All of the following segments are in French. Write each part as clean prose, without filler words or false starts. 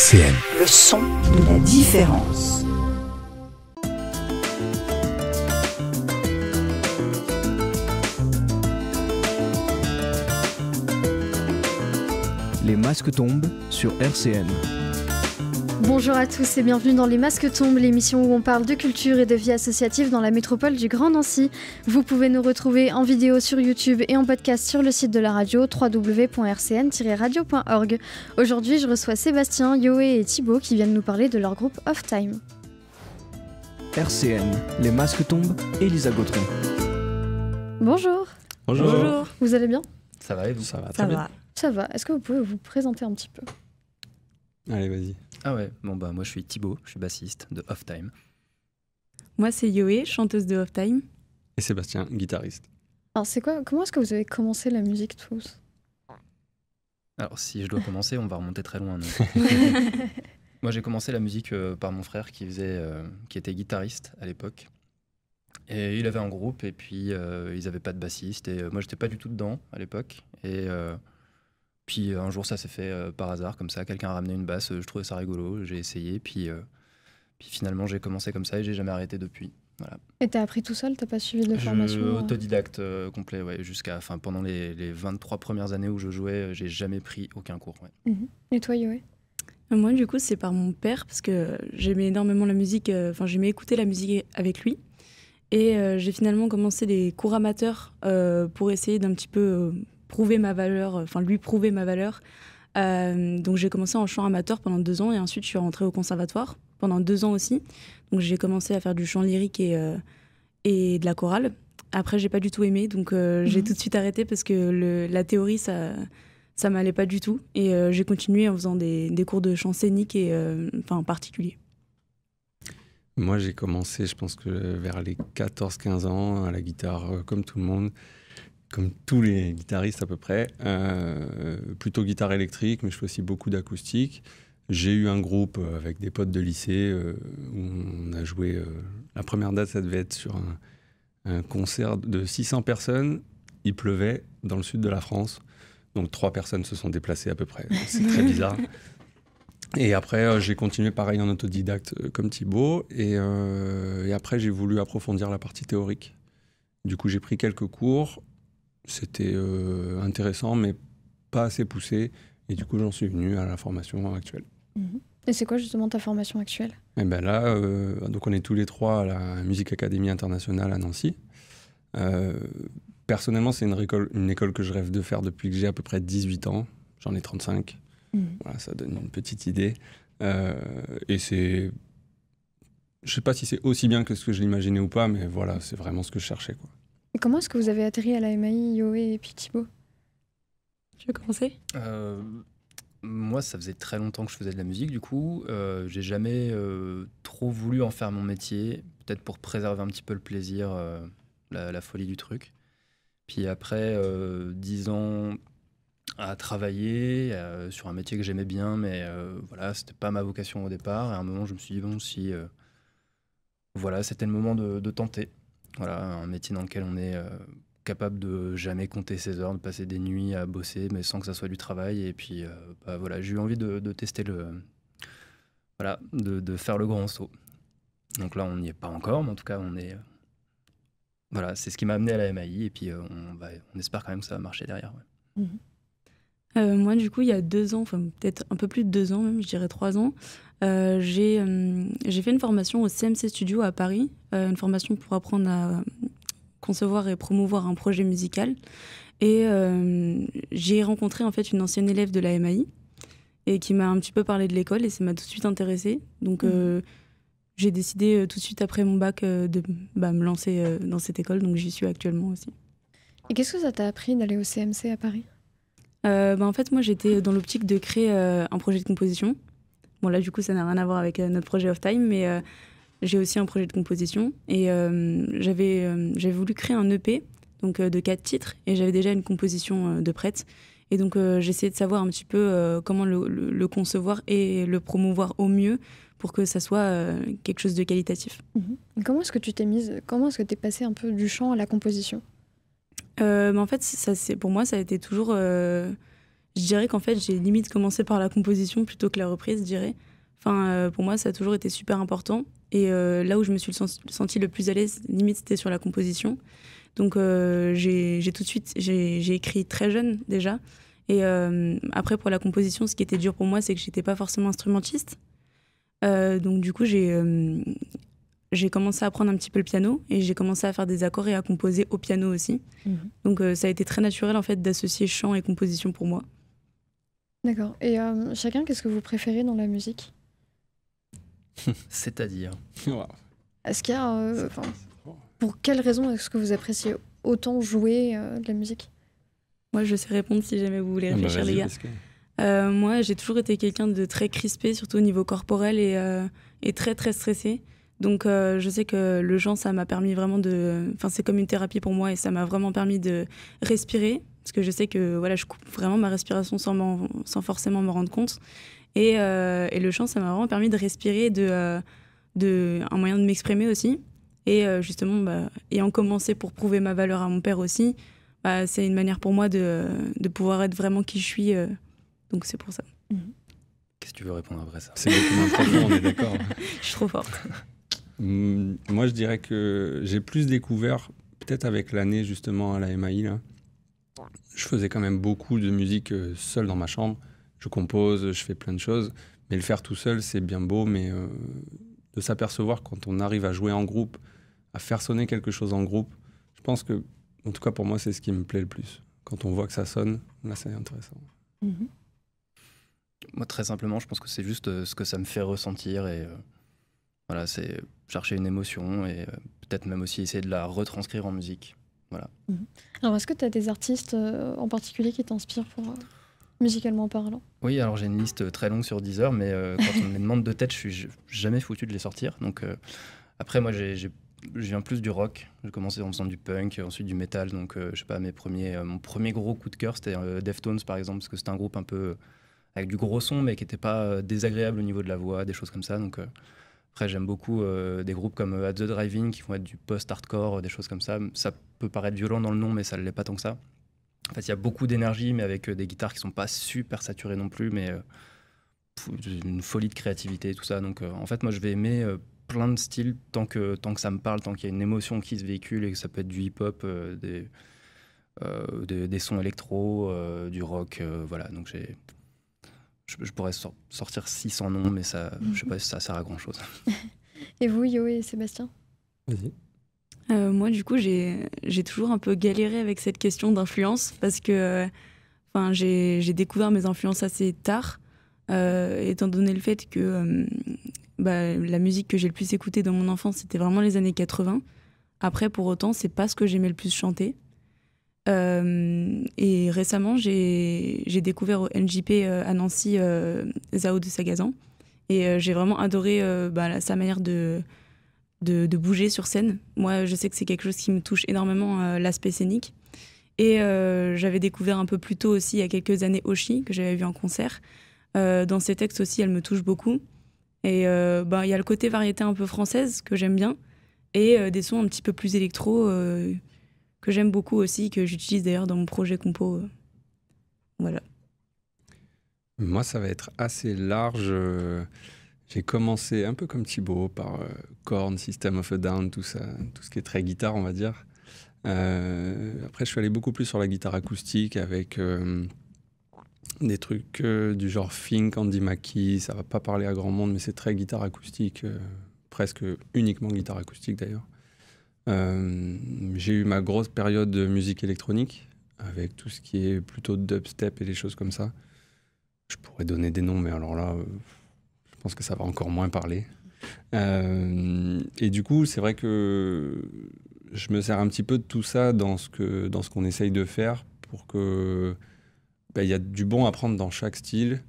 RCN. Le son de la différence. Les masques tombent sur RCN. Bonjour à tous et bienvenue dans Les Masques Tombent, l'émission où on parle de culture et de vie associative dans la métropole du Grand Nancy. Vous pouvez nous retrouver en vidéo sur YouTube et en podcast sur le site de la radio www.rcn-radio.org. Aujourd'hui, je reçois Sébastien, Yoé et Thibaut qui viennent nous parler de leur groupe Off Time. RCN, Les masques tombent, Elisa Gautron. Bonjour. Bonjour. Vous allez bien? Ça va et vous? Ça va Ça va. Ça va. Est-ce que vous pouvez vous présenter un petit peu? Allez, vas-y. Ah ouais, bon bah moi je suis Thibaut, je suis bassiste de Off Time. Moi c'est Yoé, chanteuse de Off Time. Et Sébastien, guitariste. Alors comment est-ce que vous avez commencé la musique tous? Alors si je dois commencer, on va remonter très loin. Moi j'ai commencé la musique par mon frère qui était guitariste à l'époque. Et il avait un groupe et puis ils n'avaient pas de bassiste et moi j'étais pas du tout dedans à l'époque. Et puis un jour ça s'est fait par hasard comme ça, quelqu'un a ramené une basse, je trouvais ça rigolo, j'ai essayé puis finalement j'ai commencé comme ça et j'ai jamais arrêté depuis. Voilà. Et t'as appris tout seul? T'as pas suivi de formation? Autodidacte complet, ouais, pendant les 23 premières années où je jouais, j'ai jamais pris aucun cours. Ouais. Et toi Yoé? Moi du coup c'est par mon père parce que j'aimais énormément la musique, j'aimais écouter la musique avec lui. Et j'ai finalement commencé des cours amateurs pour essayer d'un petit peu prouver ma valeur, lui prouver ma valeur. Donc j'ai commencé en chant amateur pendant 2 ans et ensuite je suis rentrée au conservatoire pendant 2 ans aussi. Donc j'ai commencé à faire du chant lyrique et de la chorale. Après j'ai pas du tout aimé, donc j'ai tout de suite arrêté parce que la théorie ça m'allait pas du tout. Et j'ai continué en faisant des cours de chant scénique et particulier. Moi, j'ai commencé, je pense que vers les 14-15 ans, à la guitare, comme tout le monde, comme tous les guitaristes à peu près. Plutôt guitare électrique, mais je fais aussi beaucoup d'acoustique. J'ai eu un groupe avec des potes de lycée où on a joué... la première date, ça devait être sur un concert de 600 personnes. Il pleuvait dans le sud de la France. Donc 3 personnes se sont déplacées à peu près. C'est très bizarre. Et après, j'ai continué pareil en autodidacte comme Thibaut. Et après, j'ai voulu approfondir la partie théorique. Du coup, j'ai pris quelques cours. C'était intéressant, mais pas assez poussé. Et du coup, j'en suis venu à la formation actuelle. Et c'est quoi justement ta formation actuelle? Et ben là, donc on est tous les 3 à la Music Academy Internationale à Nancy. Personnellement, c'est une école que je rêve de faire depuis que j'ai à peu près 18 ans. J'en ai 35. Voilà, ça donne une petite idée. Et c'est... Je sais pas si c'est aussi bien que ce que je l'imaginais ou pas, mais voilà, c'est vraiment ce que je cherchais, quoi. Et comment est-ce que vous avez atterri à la MAI, Yoé et puis Thibaut? Tu veux commencer? Moi, ça faisait très longtemps que je faisais de la musique, du coup. J'ai jamais trop voulu en faire mon métier, peut-être pour préserver un petit peu le plaisir, la folie du truc. Puis après 10 ans... à travailler sur un métier que j'aimais bien, mais voilà, c'était pas ma vocation au départ. Et à un moment, je me suis dit, bon, si... voilà, c'était le moment de tenter. Voilà, un métier dans lequel on est capable de jamais compter ses heures, de passer des nuits à bosser, mais sans que ça soit du travail. Et puis, voilà, j'ai eu envie de tester voilà, de faire le grand saut. Donc là, on n'y est pas encore, mais en tout cas, on est... voilà, c'est ce qui m'a amené à la MAI. Et puis, on espère quand même que ça va marcher derrière. Ouais. Moi, du coup, il y a 2 ans, peut-être un peu plus de 2 ans même, je dirais 3 ans, j'ai fait une formation au CMC Studio à Paris, une formation pour apprendre à concevoir et promouvoir un projet musical. Et j'ai rencontré en fait une ancienne élève de la MAI et qui m'a un petit peu parlé de l'école et ça m'a tout de suite intéressée. Donc j'ai décidé tout de suite après mon bac de me lancer dans cette école, donc j'y suis actuellement aussi. Et qu'est-ce que ça t'a appris d'aller au CMC à Paris? En fait, moi, j'étais dans l'optique de créer un projet de composition. Bon, là, du coup, ça n'a rien à voir avec notre projet Off Time, mais j'ai aussi un projet de composition. Et j'avais voulu créer un EP donc, de 4 titres, et j'avais déjà une composition de prête. Et donc, j'essayais de savoir un petit peu comment le concevoir et le promouvoir au mieux pour que ça soit quelque chose de qualitatif. Comment est-ce que tu t'es mise? Comment est-ce que tu es passée un peu du chant à la composition? En fait, pour moi, ça a été toujours... je dirais qu'en fait, j'ai limite commencé par la composition plutôt que la reprise, je dirais. Enfin, pour moi, ça a toujours été super important. Et là où je me suis sentie le plus à l'aise, limite, c'était sur la composition. Donc, j'ai tout de suite, j'ai écrit très jeune déjà. Et après, pour la composition, ce qui était dur pour moi, c'est que j'étais pas forcément instrumentiste. Donc, du coup, j'ai commencé à apprendre un petit peu le piano et j'ai commencé à faire des accords et à composer au piano aussi. Donc, ça a été très naturel, en fait, d'associer chant et composition pour moi. D'accord. Et chacun, qu'est-ce que vous préférez dans la musique ? C'est-à-dire Wow. Est-ce qu'il y a... pour quelles raisons est-ce que vous appréciez autant jouer de la musique ? Moi, je sais répondre si jamais vous voulez Ah bah réfléchir, vas-y, les gars. parce que- Moi, j'ai toujours été quelqu'un de très crispé, surtout au niveau corporel et très, très stressé. Donc, je sais que le chant, ça m'a permis vraiment de... Enfin, c'est comme une thérapie pour moi et ça m'a vraiment permis de respirer. Parce que je sais que voilà, je coupe vraiment ma respiration sans forcément me rendre compte. Et le chant, ça m'a vraiment permis de respirer, un moyen de m'exprimer aussi. Et justement, ayant commencé pour prouver ma valeur à mon père aussi, c'est une manière pour moi de pouvoir être vraiment qui je suis. Donc c'est pour ça. Qu'est-ce que tu veux répondre après ça? C'est beaucoup moins profond, on est d'accord. Je suis trop forte. Moi, je dirais que j'ai plus découvert, peut-être avec l'année justement à la MAI, là. Je faisais quand même beaucoup de musique seul dans ma chambre. Je compose, je fais plein de choses. Mais le faire tout seul, c'est bien beau, mais de s'apercevoir quand on arrive à jouer en groupe, à faire sonner quelque chose en groupe, je pense que, en tout cas pour moi, c'est ce qui me plaît le plus. Quand on voit que ça sonne, là, c'est intéressant. Moi, très simplement, je pense que c'est juste ce que ça me fait ressentir. Et voilà, c'est chercher une émotion et peut-être même aussi essayer de la retranscrire en musique. Voilà. Alors, est-ce que tu as des artistes en particulier qui t'inspirent musicalement parlant? Oui, alors j'ai une liste très longue sur Deezer, mais quand on me les demande de tête, je suis jamais foutu de les sortir. Donc après, moi, je viens plus du rock. J'ai commencé en faisant du punk, ensuite du metal. Donc je sais pas, mon premier gros coup de cœur, c'était Deftones par exemple, parce que c'était un groupe un peu avec du gros son, mais qui n'était pas désagréable au niveau de la voix, des choses comme ça. Donc après, j'aime beaucoup des groupes comme At the Drive-In qui vont être du post-hardcore, des choses comme ça. Ça peut paraître violent dans le nom, mais ça ne l'est pas tant que ça. En fait, il y a beaucoup d'énergie, mais avec des guitares qui ne sont pas super saturées non plus, mais une folie de créativité, tout ça. Donc en fait, moi, je vais aimer plein de styles tant que ça me parle, tant qu'il y a une émotion qui se véhicule, et que ça peut être du hip-hop, des sons électro, du rock, voilà. Donc je pourrais sortir 600 noms, mais ça, je sais pas si ça sert à grand-chose. Et vous, Yo et Sébastien? Vas-y. Moi, du coup, j'ai toujours un peu galéré avec cette question d'influence parce que j'ai découvert mes influences assez tard, étant donné le fait que la musique que j'ai le plus écoutée dans mon enfance, c'était vraiment les années 80. Après, pour autant, c'est pas ce que j'aimais le plus chanter. Et récemment, j'ai découvert au NJP à Nancy Zao de Sagazan. Et j'ai vraiment adoré sa manière de bouger sur scène. Moi, je sais que c'est quelque chose qui me touche énormément, l'aspect scénique. Et j'avais découvert un peu plus tôt aussi, il y a quelques années, Oshi, que j'avais vu en concert. Dans ses textes aussi, elle me touche beaucoup. Et il y a le côté variété un peu française que j'aime bien. Et des sons un petit peu plus électro que j'aime beaucoup aussi, que j'utilise d'ailleurs dans mon projet compo. Voilà. Moi, ça va être assez large. J'ai commencé un peu comme Thibaut par Korn, System of a Down, tout ça, tout ce qui est très guitare, on va dire. Après, je suis allé beaucoup plus sur la guitare acoustique avec des trucs du genre Fink, Andy Mackey. Ça va pas parler à grand monde, mais c'est très guitare acoustique, presque uniquement guitare acoustique d'ailleurs. J'ai eu ma grosse période de musique électronique avec tout ce qui est plutôt dubstep et des choses comme ça. Je pourrais donner des noms, mais alors là, je pense que ça va encore moins parler. Et du coup, c'est vrai que je me sers un petit peu de tout ça dans ce qu'on essaye de faire pour que y a du bon à prendre dans chaque style.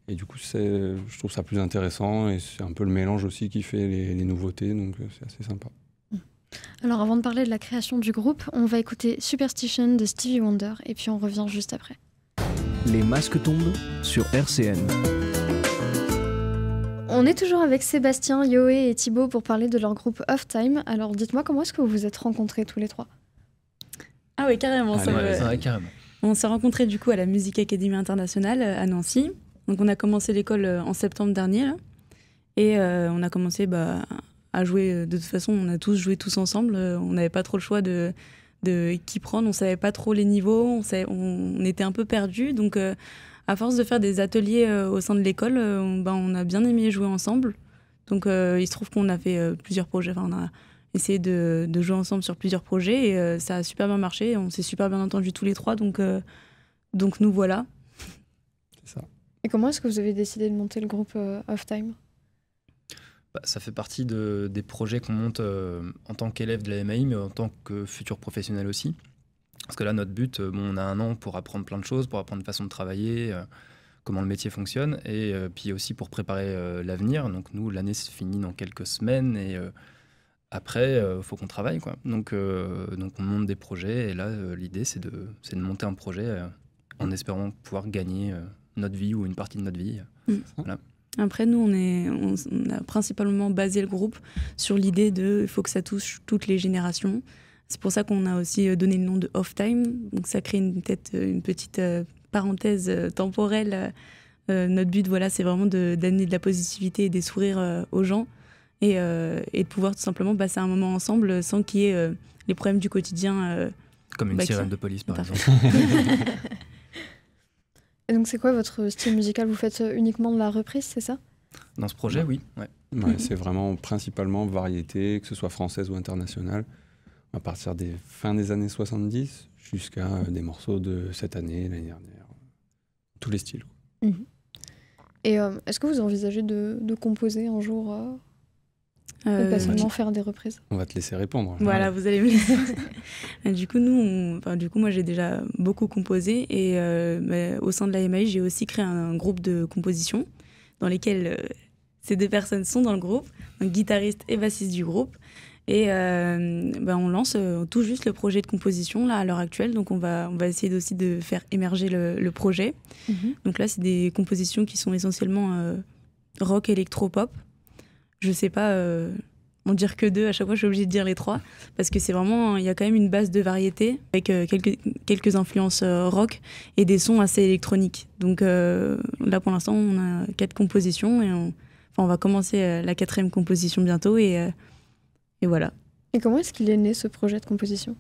Et du coup, je trouve ça plus intéressant et c'est un peu le mélange aussi qui fait les nouveautés, donc c'est assez sympa. Alors avant de parler de la création du groupe, on va écouter Superstition de Stevie Wonder et puis on revient juste après. Les masques tombent sur RCN. On est toujours avec Sébastien, Yoé et Thibaut pour parler de leur groupe Off Time. Alors dites-moi, comment est-ce que vous vous êtes rencontrés tous les trois? Ah oui, carrément. C'est vrai, carrément. On s'est rencontrés du coup à la Music Academy Internationale à Nancy. Donc on a commencé l'école en septembre dernier là. Et on a commencé à jouer. De toute façon, on a tous joué tous ensemble. On n'avait pas trop le choix de qui prendre. On savait pas trop les niveaux. On était un peu perdus. Donc à force de faire des ateliers au sein de l'école, on a bien aimé jouer ensemble. Donc il se trouve qu'on a fait plusieurs projets. Enfin, on a essayé de jouer ensemble sur plusieurs projets et ça a super bien marché. On s'est super bien entendus tous les trois. Donc nous voilà. C'est ça. Et comment est-ce que vous avez décidé de monter le groupe Off Time ? Ça fait partie des projets qu'on monte en tant qu'élève de la MAI, mais en tant que futur professionnel aussi. Parce que là, notre but, on a 1 an pour apprendre plein de choses, pour apprendre une façon de travailler, comment le métier fonctionne, et puis aussi pour préparer l'avenir. Donc nous, l'année se finit dans quelques semaines, et après, il faut qu'on travaille, quoi. Donc on monte des projets, et là, l'idée, c'est de monter un projet en espérant pouvoir gagner notre vie ou une partie de notre vie. Voilà. Après, nous, on a principalement basé le groupe sur l'idée il faut que ça touche toutes les générations. C'est pour ça qu'on a aussi donné le nom de Off Time. Donc ça crée une petite parenthèse temporelle. Notre but, voilà, c'est vraiment d'amener de la positivité et des sourires aux gens et de pouvoir tout simplement passer un moment ensemble sans qu'il y ait les problèmes du quotidien. Comme une sirène de police, par exemple. Et donc c'est quoi votre style musical ? Vous faites uniquement de la reprise, c'est ça ? Dans ce projet, oui. Ouais. Ouais, c'est vraiment principalement variété, que ce soit française ou internationale, à partir des fins des années 70 jusqu'à des morceaux de cette année, l'année dernière, tous les styles. Et est-ce que vous envisagez de composer un jour ou pas seulement faire des reprises ? On va te laisser répondre. Voilà, vous allez me laisser. Du coup, moi j'ai déjà beaucoup composé et au sein de la MAI, j'ai aussi créé un groupe de composition dans lesquels ces 2 personnes sont dans le groupe, un guitariste et bassiste du groupe. Et on lance tout juste le projet de composition là, à l'heure actuelle, donc on va essayer aussi de faire émerger le projet. Donc là, c'est des compositions qui sont essentiellement rock, électro-pop. Je sais pas en dire que 2, à chaque fois je suis obligée de dire les 3, parce que c'est vraiment, il y a quand même une base de variété avec quelques influences rock et des sons assez électroniques. Donc là pour l'instant on a 4 compositions et on va commencer la 4e composition bientôt et voilà. Et comment est-ce qu'il est né ce projet de composition ?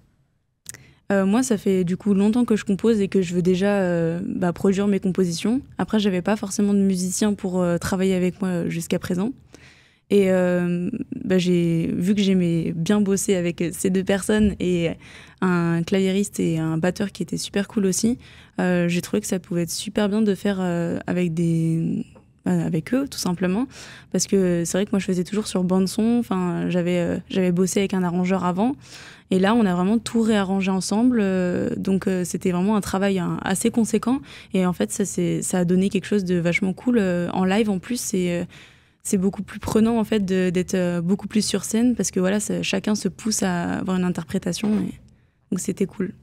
Moi, ça fait du coup longtemps que je compose et que je veux déjà produire mes compositions. Après, j'avais pas forcément de musicien pour travailler avec moi jusqu'à présent. Et j'ai vu que j'aimais bien bosser avec ces 2 personnes et un claviériste et un batteur qui étaient super cool aussi. J'ai trouvé que ça pouvait être super bien de faire avec eux, tout simplement. Parce que c'est vrai que moi, je faisais toujours sur bande-son. Enfin, j'avais bossé avec un arrangeur avant. Et là, on a vraiment tout réarrangé ensemble. Donc, c'était vraiment un travail assez conséquent. Et en fait, ça a donné quelque chose de vachement cool. En live, en plus, c'est beaucoup plus prenant en fait d'être beaucoup plus sur scène parce que voilà, chacun se pousse à avoir une interprétation. Donc, c'était cool.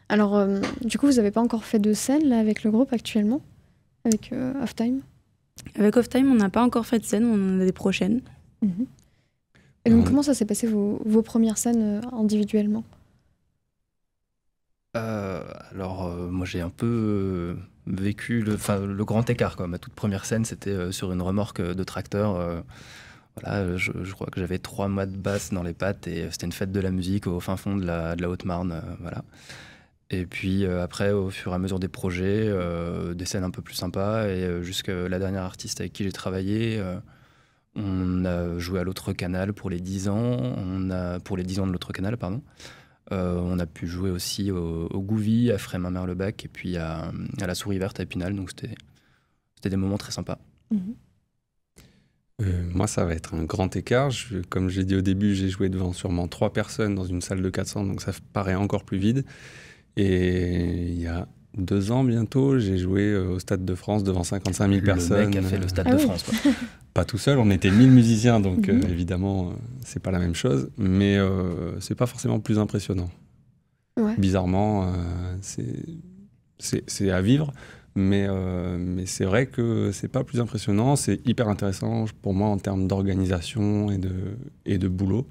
Alors, du coup, vous n'avez pas encore fait de scène là, avec le groupe actuellement ? Avec Off Time ? Avec Off Time, on n'a pas encore fait de scène, on en a des prochaines. Et donc, comment ça s'est passé vos premières scènes individuellement ? Moi, j'ai un peu vécu le grand écart, quoi. Ma toute première scène, c'était sur une remorque de tracteur. Voilà, je crois que j'avais 3 mois de basse dans les pattes et c'était une fête de la musique au fin fond de la Haute-Marne. Voilà. Et puis après, au fur et à mesure des projets, des scènes un peu plus sympas. Et jusqu'à la dernière artiste avec qui j'ai travaillé, on a joué à l'Autre Canal pour les 10 ans. Pour les 10 ans de l'Autre Canal, pardon. On a pu jouer aussi au Gouvy, à Frémin-Merlebac et puis à la Souris Verte à Épinal. Donc c'était des moments très sympas. Moi, ça va être un grand écart. Comme j'ai dit au début, j'ai joué devant sûrement 3 personnes dans une salle de 400, donc ça paraît encore plus vide. Et il y a 2 ans bientôt, j'ai joué au Stade de France devant 55 000 personnes. Le mec a fait le Stade de France, quoi. Pas tout seul, on était 1000 musiciens, donc évidemment, c'est pas la même chose. Mais c'est pas forcément plus impressionnant. Ouais. Bizarrement, c'est à vivre. Mais c'est vrai que c'est pas plus impressionnant. C'est hyper intéressant pour moi en termes d'organisation et de boulot.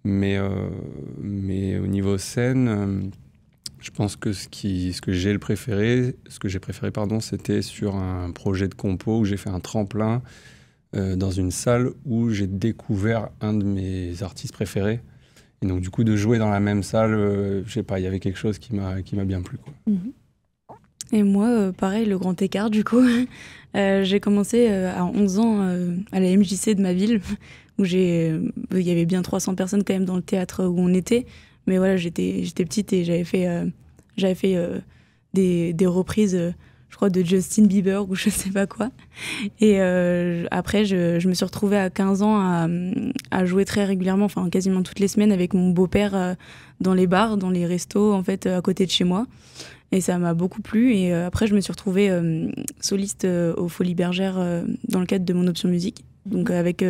Mais au niveau scène... Je pense que ce que j'ai préféré, c'était sur un projet de compo où j'ai fait un tremplin dans une salle où j'ai découvert un de mes artistes préférés. Et donc, du coup, de jouer dans la même salle, je sais pas, il y avait quelque chose qui m'a bien plu, quoi. Et moi, pareil, le grand écart, du coup. J'ai commencé à 11 ans à la MJC de ma ville, où il y avait bien 300 personnes quand même dans le théâtre où on était. Mais voilà, j'étais petite et j'avais fait des reprises, je crois, de Justin Bieber ou je sais pas quoi. Et après, je me suis retrouvée à 15 ans à jouer très régulièrement, enfin quasiment toutes les semaines avec mon beau-père dans les bars, dans les restos, en fait, à côté de chez moi. Et ça m'a beaucoup plu. Et après, je me suis retrouvée soliste aux Folies Bergères dans le cadre de mon option musique. Donc avec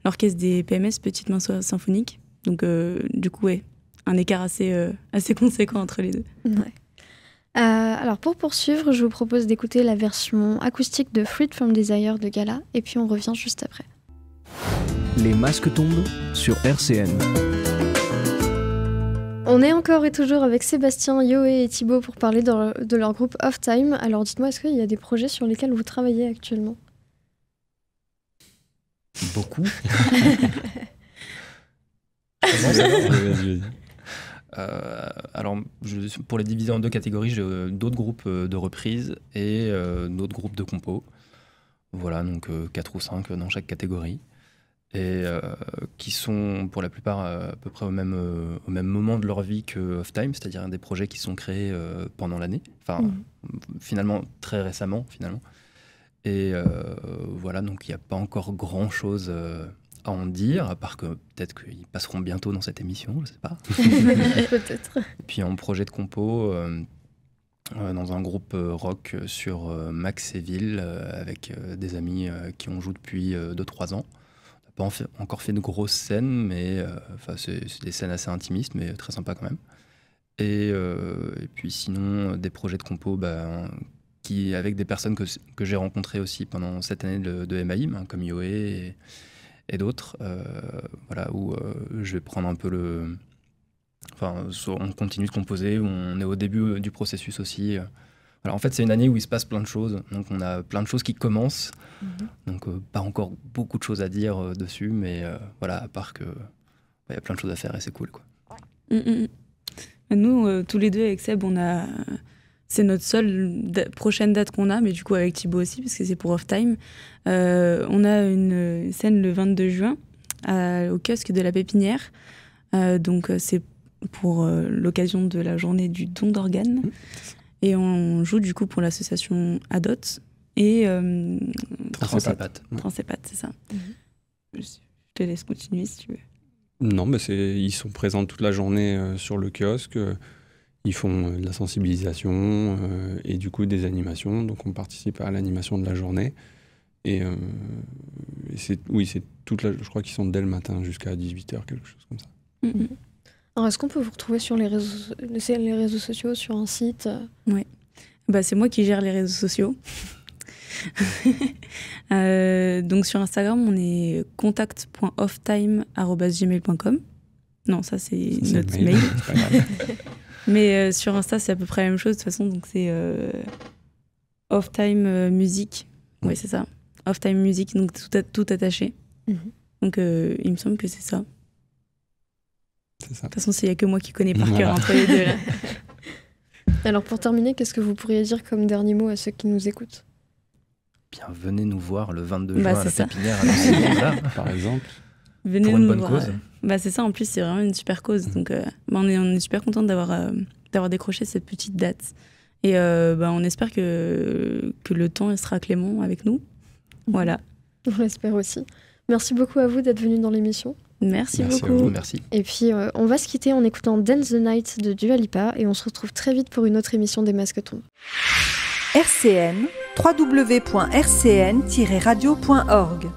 l'orchestre des PMS, Petites Mains Symphoniques. Donc du coup, ouais, un écart assez conséquent entre les deux. Ouais. Alors pour poursuivre, je vous propose d'écouter la version acoustique de Freed from Desire de Gala. Et puis on revient juste après. Les masques tombent sur RCN. On est encore et toujours avec Sébastien, Yoé et Thibaut pour parler de leur groupe Off Time. Alors dites-moi, est-ce qu'il y a des projets sur lesquels vous travaillez actuellement ? Beaucoup. Alors, pour les diviser en deux catégories, j'ai d'autres groupes de reprises et d'autres groupes de compos. Voilà, donc 4 ou 5 dans chaque catégorie. Et qui sont pour la plupart à peu près au même moment de leur vie que Off Time, c'est-à-dire des projets qui sont créés pendant l'année, enfin finalement très récemment finalement. Et voilà, donc il n'y a pas encore grand-chose à en dire, à part que peut-être qu'ils passeront bientôt dans cette émission, je ne sais pas. Peut-être. Et puis en projet de compo, dans un groupe rock sur Maxéville, avec des amis qui ont joué depuis 2-3 ans. Pas encore fait de grosses scènes, mais c'est des scènes assez intimistes, mais très sympas quand même. Et puis sinon, des projets de compo avec des personnes que j'ai rencontrées aussi pendant cette année de MAIM, comme Yoé et d'autres, voilà, où je vais prendre un peu on continue de composer, où on est au début du processus aussi. Alors en fait, c'est une année où il se passe plein de choses. Donc on a plein de choses qui commencent. Donc pas encore beaucoup de choses à dire dessus, mais voilà, à part que y a plein de choses à faire et c'est cool, quoi. Nous, tous les deux avec Seb, c'est notre seule prochaine date qu'on a, mais du coup avec Thibaut aussi, parce que c'est pour Off Time. On a une scène le 22 juin au kiosque de la Pépinière. Donc c'est pour l'occasion de la journée du don d'organes. Et on joue du coup pour l'association ADOT et Transépat. Transépat, c'est ça. Je te laisse continuer si tu veux. Non, mais ils sont présents toute la journée sur le kiosque. Ils font de la sensibilisation et du coup des animations. Donc on participe à l'animation de la journée. Et c'est je crois qu'ils sont dès le matin jusqu'à 18h, quelque chose comme ça. Alors, est-ce qu'on peut vous retrouver sur les réseaux sociaux, sur un site ? Oui. C'est moi qui gère les réseaux sociaux. Donc sur Instagram, on est contact.offtime@gmail.com. Non, ça c'est notre mail. C'est pas grave. Mais sur Insta, c'est à peu près la même chose de toute façon. Donc c'est Offtime Music. Oui, c'est ça. Offtime Music, donc tout attaché. Donc il me semble que c'est ça. De toute façon, il n'y a que moi qui connais par cœur entre les deux. Là. Alors pour terminer, qu'est-ce que vous pourriez dire comme dernier mot à ceux qui nous écoutent ? Bien, venez nous voir le 22 juin à la Pépinière à par exemple. Venez pour une nous bonne voir. cause. C'est ça, en plus, c'est vraiment une super cause. Donc on est super content d'avoir décroché cette petite date. Et on espère que le temps il sera clément avec nous. Voilà. On l'espère aussi. Merci beaucoup à vous d'être venus dans l'émission. Merci beaucoup. À vous, merci. Et puis, on va se quitter en écoutant Dance the Night de Dua Lipa et on se retrouve très vite pour une autre émission des Masques tombent. RCN, www.rcn-radio.org